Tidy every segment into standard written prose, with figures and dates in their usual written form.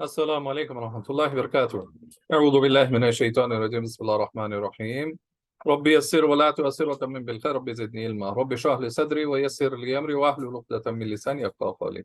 السلام عليكم ورحمة الله وبركاته. أعوذ بالله من الشيطان الرجيم. بسم الله الرحمن الرحيم. ربي يسر ولا تؤثر وتمم بالخير. ربي زدني علما. ربي اشرح لي صدري ويسر لي أمري واحلل عقدة من لساني يفقهوا قولي.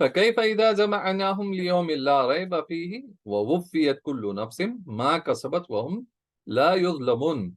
فكيف إذا جمعناهم ليوم لا ريب فيه ووفيت كل نفس ما كسبت وهم لا يظلمون।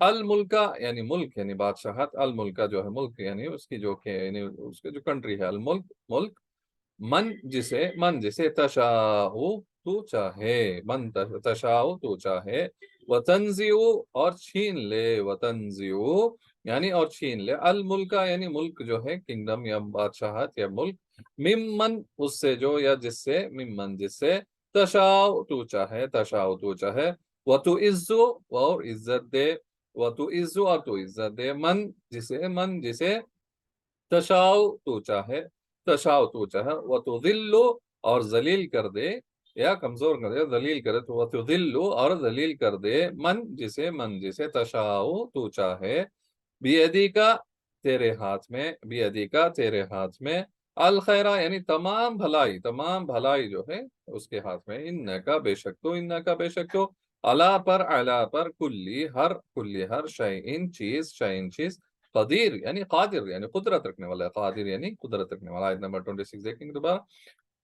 الملکا یعنی ملک یعنی بادشاہت، الملکا جو ہے ملک یعنی اس کی جو کہ یعنی اس کی جو کنٹری ہے، الملک ملک، من جسے تشاء تو چاہے، من تشاء تو چاہے، وتنزع اور چھین لے، وتنزع یعنی اور چھین لے، الملکا یعنی ملک جو ہے کنگڈم یا بادشاہت یا ملک، ممن اس سے جو یا جس سے، ممن جس سے، تشاء تو چاہے، تشاء تو چاہے، وتعز اور عزت دے، وتعز اور تو عزت دے، من جسے تشاء تو چاہے، تشاء تو چاہے، وتذل اور ذلیل کر دے یا کمزور کر دے، ذلیل کرے تو وتذل اور ذلیل کر دے، من جسے تشاء تو چاہے، بیدی کا تیرے ہاتھ میں، بیدی کا تیرے ہاتھ میں، الخیرہ یعنی تمام بھلائی جو ہے اس کے ہاتھ میں، انکا بے شک تو، انکا بے شک تو، علا پر کلی ہر شیئن چیز، قدیر یعنی قادر یعنی قدرت رکھنے والا ہے، قادر یعنی قدرت رکھنے والا ہے۔ آیت نمبر 26 دیکھیں گے دوبارہ،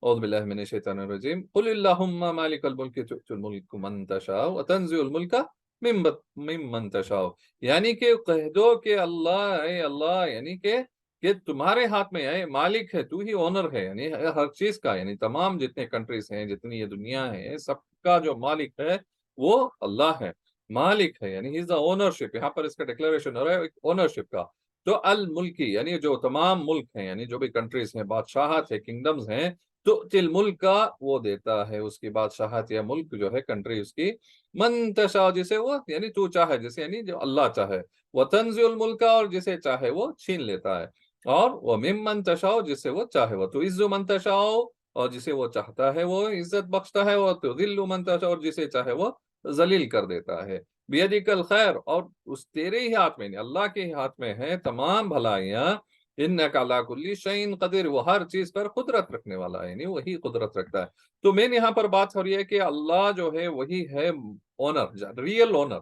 اعوذ باللہ من الشیطان الرجیم، قل اللہم مالک الملک تؤتی الملک من تشاء وتنزع الملک ممن تشاء، یعنی کہ کہہ دو کہ اللہ، اے اللہ یعنی کہ تمہارے ہاتھ میں ہے، مالک ہے، تو ہی اونر ہے یعنی ہر چیز کا، یعنی تمام جتنے کنٹریز ہیں، جتنی یہ دنیا ہے، سب کا جو مالک ہے وہ اللہ ہے، مالک ہے یعنی ہی از دا اونرشپ، یہاں پر اس کا ڈکلیریشن ہو رہا ہے اونرشپ کا۔ تو الملکی یعنی جو تمام ملک ہیں، یعنی جو بھی کنٹریز ہیں، بادشاہت ہے، کنگڈمز ہیں، تو تل ملک کا وہ دیتا ہے اس کی بادشاہت یا ملک جو ہے کنٹری اس کی، من تشاء جسے وہ یعنی تو چاہے، جسے یعنی جو اللہ چاہے، وتنزع الملک اور جسے چاہے وہ چھین لیتا ہے، اور وہ ممن تشاء جسے وہ چاہے، وہ تو عز من تشاء اور جسے وہ چاہتا ہے وہ عزت بخشتا ہے، وہ تو ذل من تشاء اور جسے چاہے وہ ذلیل کر دیتا ہے، بیدک الخیر اور اس تیرے ہی ہاتھ میں، اللہ کے ہی ہاتھ میں ہے تمام بھلائیاں، انک علی کل شیء قدیر وہ ہر چیز پر قدرت رکھنے والا ہے یعنی وہی قدرت رکھتا ہے۔ تو مین یہاں پر بات ہو رہی ہے کہ اللہ جو ہے وہی ہے اونر، ریئل اونر،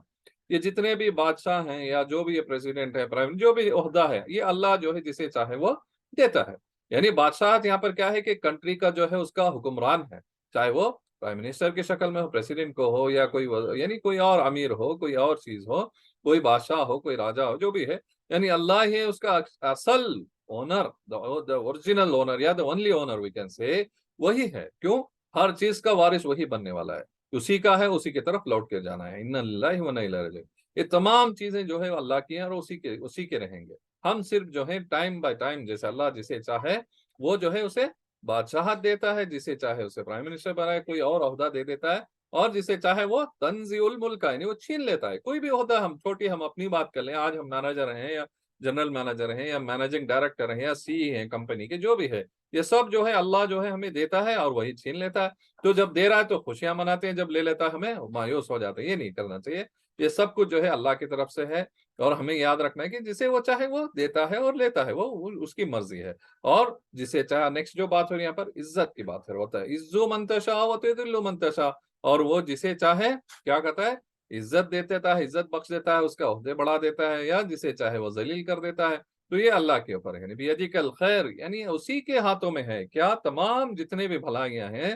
یہ جتنے بھی بادشاہ ہیں یا جو بھی پریزیڈنٹ ہے، پرائم جو بھی عہدہ ہے، یہ اللہ جو ہے جسے چاہے وہ دیتا ہے، یعنی بادشاہت یہاں پر کیا ہے کہ کنٹری کا جو ہے اس کا حکمران ہے، چاہے وہ پرائم منسٹر کی شکل میں ہو، پریسیڈنٹ کو ہو، یا کوئی یعنی کوئی اور امیر ہو، کوئی اور چیز ہو، کوئی بادشاہ ہو، کوئی راجہ ہو، جو بھی ہے، یعنی اللہ ہی اس کا اصل اونر، the original owner یا the only owner we can say، وہی ہے، کیوں؟ ہر چیز کا وارث وہی بننے والا ہے، اسی کا ہے، اسی کی طرف لوٹ کے جانا ہے، ان اللہ و انا الیہ راجعون، یہ تمام چیزیں جو ہے اللہ کی ہیں اور اسی کے رہیں گے، ہم صرف جو ہے ٹائم بائی ٹائم جیسے اللہ جسے چاہے وہ جو ہے اسے بادشاہت دیتا ہے، جسے چاہے اسے پرائم منسٹر بنائے، کوئی اور عہدہ دے دیتا ہے، اور جسے چاہے وہ تنزع الملک یعنی وہ چھین لیتا ہے، کوئی بھی عہدہ، ہم اپنی بات کر لیں، آج ہم مینیجر ہیں یا جنرل مینیجر ہیں یا مینیجنگ ڈائریکٹر ہیں یا سی ہیں کمپنی کے، جو بھی ہے، یہ سب جو ہے اللہ جو ہے ہمیں دیتا ہے اور وہی چھین لیتا ہے، تو جب دے رہا ہے تو خوشیاں مناتے ہیں، جب لے لیتا ہے ہمیں مایوس ہو جاتے ہیں، یہ نہیں کرنا چاہیے، یہ سب کچھ جو ہے اللہ کی طرف سے ہے، اور ہمیں یاد رکھنا ہے کہ جسے وہ چاہے وہ دیتا ہے اور لیتا ہے، وہ اس کی مرضی ہے، اور جسے چاہے، نیکسٹ جو بات ہو رہی ہے یہاں پر عزت کی بات ہے، ہوتا ہے عز من تشاء وتذل من تشاء، اور وہ جسے چاہے کیا کہتا ہے، عزت دے دیتا ہے، عزت بخش دیتا ہے، اس کا عہدے بڑھا دیتا ہے، یا جسے چاہے وہ ذلیل کر دیتا ہے، تو یہ اللہ کے اوپر ہے، یعنی بیدک الخیر یعنی اسی کے ہاتھوں میں ہے، کیا تمام جتنے بھی بھلائیاں ہیں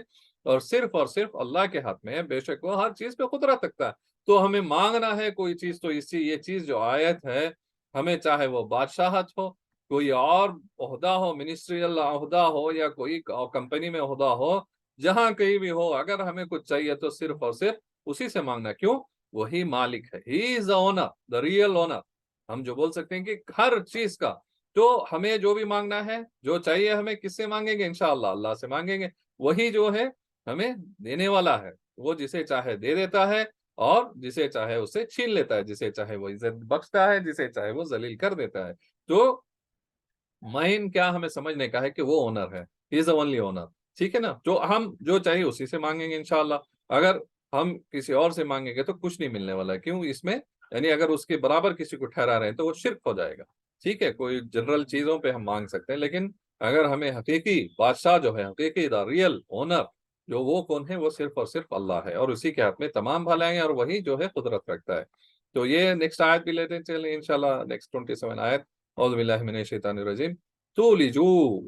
اور صرف اللہ کے ہاتھ میں ہے، بے شک وہ ہر چیز پہ قدرت رکھتا ہے، تو ہمیں مانگنا ہے کوئی چیز تو یہ چیز جو آیت ہے، ہمیں چاہے وہ بادشاہت ہو، کوئی اور عہدہ ہو، منسٹریل عہدہ ہو، یا کوئی کمپنی میں عہدہ ہو، جہاں کہیں بھی ہو، اگر ہمیں کچھ چاہیے تو صرف اور صرف اسی سے مانگنا، کیوں؟ وہی مالک ہے، he is the owner, the real owner, ہم جو بول سکتے ہیں کہ ہر چیز کا، تو ہمیں جو بھی مانگنا ہے، جو چاہیے ہمیں کس سے مانگیں گے؟ انشاءاللہ اللہ سے مانگیں گے، وہی جو ہے ہمیں دینے والا ہے، وہ جسے چاہے دے دیتا ہے، اور جسے چاہے اسے چھین لیتا ہے، جسے چاہے وہ عزت بخشتا ہے، جسے چاہے وہ ذلیل کر دیتا ہے، تو مین کیا ہمیں سمجھنے کا ہے کہ وہ اونر ہے، he is the only owner, ٹھیک ہے نا؟ جو ہم جو چاہیے اسی سے مانگیں گے انشاءاللہ، اگر ہم کسی اور سے مانگیں گے تو کچھ نہیں ملنے والا ہے، کیوں؟ اس میں یعنی اگر اس کے برابر کسی کو ٹھہرا رہے ہیں تو وہ شرک ہو جائے گا، ٹھیک ہے؟ کوئی جنرل چیزوں پہ ہم مانگ سکتے ہیں، لیکن اگر ہمیں حقیقی بادشاہ جو ہے، حقیقی دا ریئل اونر جو وہ کون ہے، وہ صرف اور صرف اللہ ہے، اور اسی کے ہاتھ میں تمام بھلائیں، اور وہی جو ہے قدرت رکھتا ہے۔ تو یہ نیکسٹ آیت بھی لیتے ہیں، چلیں انشاءاللہ نیکسٹ 27 آیت، اعوذ باللہ من الشیطان الرجیم، تولجو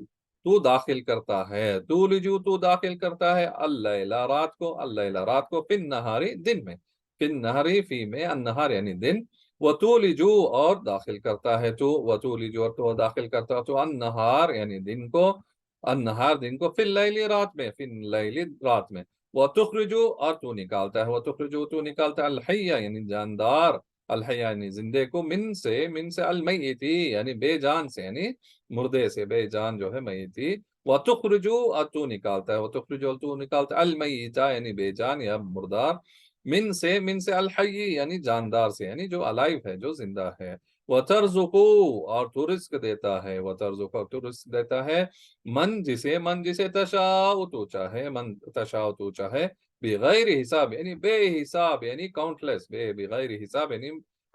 تو داخل کرتا ہے، تولجو تو داخل کرتا ہے، اللیل رات کو، اللیل رات کو، فی النہاری دن میں، فی النہاری فی میں، النہار یعنی دن، وتولجو اور داخل کرتا ہے تو، وتولجو اور تو داخل کرتا ہے تو النہار یعنی دن کو، النہار دن کو، فی اللیل رات میں، فی اللیل رات میں، وتخرجو اور تو نکالتا ہے، وتخرجو تو نکالتا ہے الحی یعنی جاندار، الحی یعنی زندے کو، من سے المیتی یعنی بے جان سے، یعنی مردے سے، بے جان جو ہے میتی، وتخرجو اور تو نکالتا ہے، وتخرجو اور تو نکالتا ہے المیتا یعنی بے جان یا مردار، من سے الحی یعنی جاندار سے، یعنی جو الائیو ہے، جو زندہ ہے، وترزقو اور تو رزق دیتا ہے، وترزقو اور تو رزق دیتا ہے، من جسے تشاء تو چاہے، من تشاء تو چاہے، بغیر حساب یعنی بے حساب یعنی کاؤنٹلیس، بغیر حساب یعنی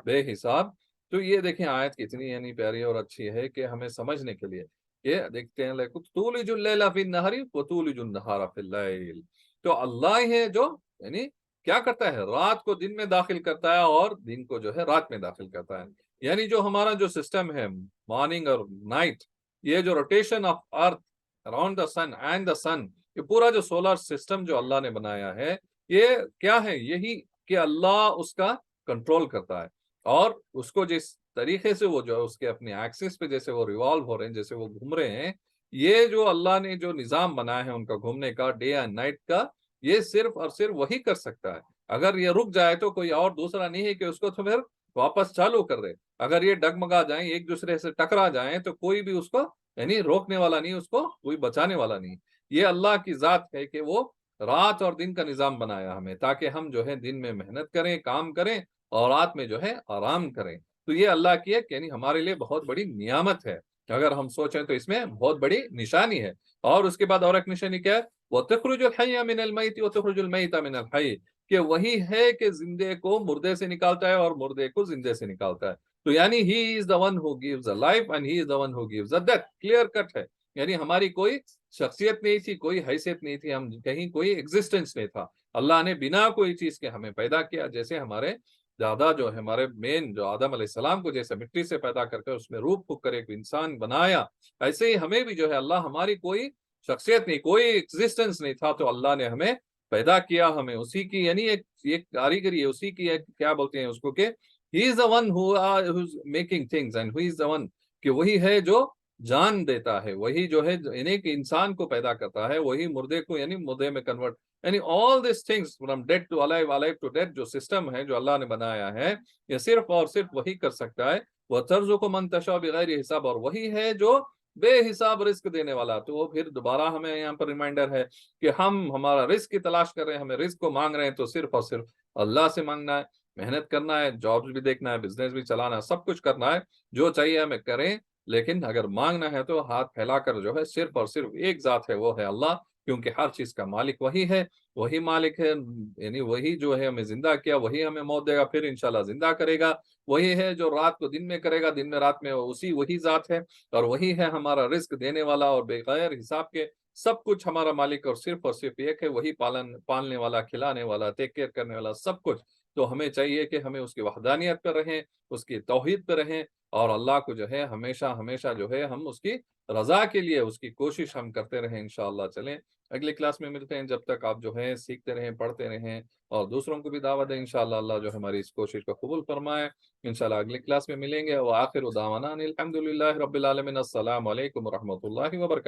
بے حساب۔ تو یہ دیکھیں آیت کتنی یعنی پیاری اور اچھی ہے کہ ہمیں سمجھنے کے لیے یہ دیکھتے ہیں، تولج اللیل فی النہار وتولج النہار فی اللیل، تو اللہ ہی ہے جو یعنی کیا کرتا ہے، رات کو دن میں داخل کرتا ہے اور دن کو جو ہے رات میں داخل کرتا ہے، یعنی جو ہمارا جو سسٹم ہے مارننگ اور نائٹ، یہ جو rotation of earth around the sun and the sun, یہ پورا جو سولر سسٹم جو اللہ نے بنایا ہے، یہ کیا ہے، یہی کہ اللہ اس کا کنٹرول کرتا ہے، اور اس کو جس طریقے سے وہ جو اس کے اپنے ایکسس پہ جیسے وہ ریوالو ہو رہے ہیں، جیسے وہ گھوم رہے ہیں، یہ جو اللہ نے جو نظام بنایا ہے ان کا گھومنے کا، ڈے اینڈ نائٹ کا، یہ صرف اور صرف وہی کر سکتا ہے۔ اگر یہ رک جائے تو کوئی اور دوسرا نہیں ہے کہ اس کو تو پھر واپس چالو کر دے، اگر یہ ڈگمگا جائیں، ایک دوسرے سے ٹکرا جائیں، تو کوئی بھی اس کو یعنی روکنے والا نہیں، اس کو کوئی بچانے والا نہیں۔ یہ اللہ کی ذات ہے کہ وہ رات اور دن کا نظام بنایا ہمیں، تاکہ ہم جو ہے دن میں محنت کریں، کام کریں، اور رات میں جو ہے آرام کریں۔ تو یہ اللہ کی ایک یعنی ہمارے لیے بہت بڑی نعمت ہے، اگر ہم سوچیں تو اس میں بہت بڑی نشانی ہے۔ اور اس کے بعد اور ایک نشانی کیا ہے، وَتَخْرُجُ الْحَيَّ مِنَ الْمَيْتِ وَتَخْرُجُ الْمَيْتَ مِنَ الْحَيِّ، کہ وہی ہے کہ زندے کو مردے سے نکالتا ہے اور مردے کو زندے سے نکالتا ہے۔ تو یعنی he is the one who gives the life and he is the one who gives the death، clear cut ہے، یعنی ہماری کوئی شخصیت نہیں تھی، کوئی حیثیت نہیں تھی، ہم کہیں کوئی ایگزسٹنس نہیں تھا، اللہ نے بنا کوئی چیز کے ہمیں پیدا کیا، جیسے ہمارے دادا جو ہے ہمارے مین جو آدم علیہ السلام کو جیسے مٹی سے پیدا کر کے اس میں روح پھونک کر ایک انسان بنایا، ایسے ہی ہمیں بھی جو ہے اللہ، ہماری کوئی شخصیت نہیں، کوئی ایگزسٹنس نہیں تھا، تو اللہ نے ہمیں پیدا کیا، ہمیں اسی کی یعنی ایک کاریگری ہے، اسی کی ایک کیا بولتے ہیں اس کو کہ he is the one who's making things and who is the one، کہ وہی ہے جو جان دیتا ہے، وہی جو ہے یعنی کہ انسان کو پیدا کرتا ہے، وہی مردے کو یعنی مردے میں کنورٹ، یعنی all these things from dead to alive, alive to dead، جو سسٹم ہے جو اللہ نے بنایا ہے، یہ صرف اور صرف وہی کر سکتا ہے۔ وَتَرْزُقُ مَن تَشَاءُ بِغَيْرِ حساب، اور وہی ہے جو بے حساب رزق دینے والا۔ تو وہ پھر دوبارہ ہمیں یہاں پر ریمائنڈر ہے کہ ہم ہمارا رزق کی تلاش کر رہے ہیں، ہمیں رزق کو مانگ رہے ہیں، تو صرف اور صرف اللہ سے مانگنا ہے، محنت کرنا ہے، جابز بھی دیکھنا ہے، بزنس بھی چلانا ہے، سب کچھ کرنا ہے، جو چاہیے ہمیں کریں، لیکن اگر مانگنا ہے تو ہاتھ پھیلا کر جو ہے صرف اور صرف ایک ذات ہے، وہ ہے اللہ، کیونکہ ہر چیز کا مالک وہی ہے، وہی مالک ہے، یعنی وہی جو ہے ہمیں زندہ کیا، وہی ہمیں موت دے گا، پھر انشاءاللہ زندہ کرے گا، وہی ہے جو رات کو دن میں کرے گا، دن میں رات میں، وہی ذات ہے، اور وہی ہے ہمارا رزق دینے والا، اور بغیر حساب کے سب کچھ ہمارا مالک، اور صرف ایک ہے، وہی پالنے والا، کھلانے والا، ٹیک کیئر کرنے والا، سب کچھ۔ تو ہمیں چاہیے کہ ہمیں اس کی وحدانیت پر رہیں، اس کی توحید پہ رہیں، اور اللہ کو جو ہے ہمیشہ ہمیشہ جو ہے ہم اس کی رضا کے لیے اس کی کوشش ہم کرتے رہیں انشاءاللہ۔ چلیں اگلی کلاس میں ملتے ہیں، جب تک آپ جو ہے سیکھتے رہیں، پڑھتے رہیں، اور دوسروں کو بھی دعوت دیں انشاءاللہ، اللہ جو ہماری اس کوشش کو قبول فرمائے۔ انشاءاللہ اگلی کلاس میں ملیں گے، وآخر دعوانا الحمدللہ رب العالمین، السلام علیکم ورحمۃ اللہ وبرکاتہ۔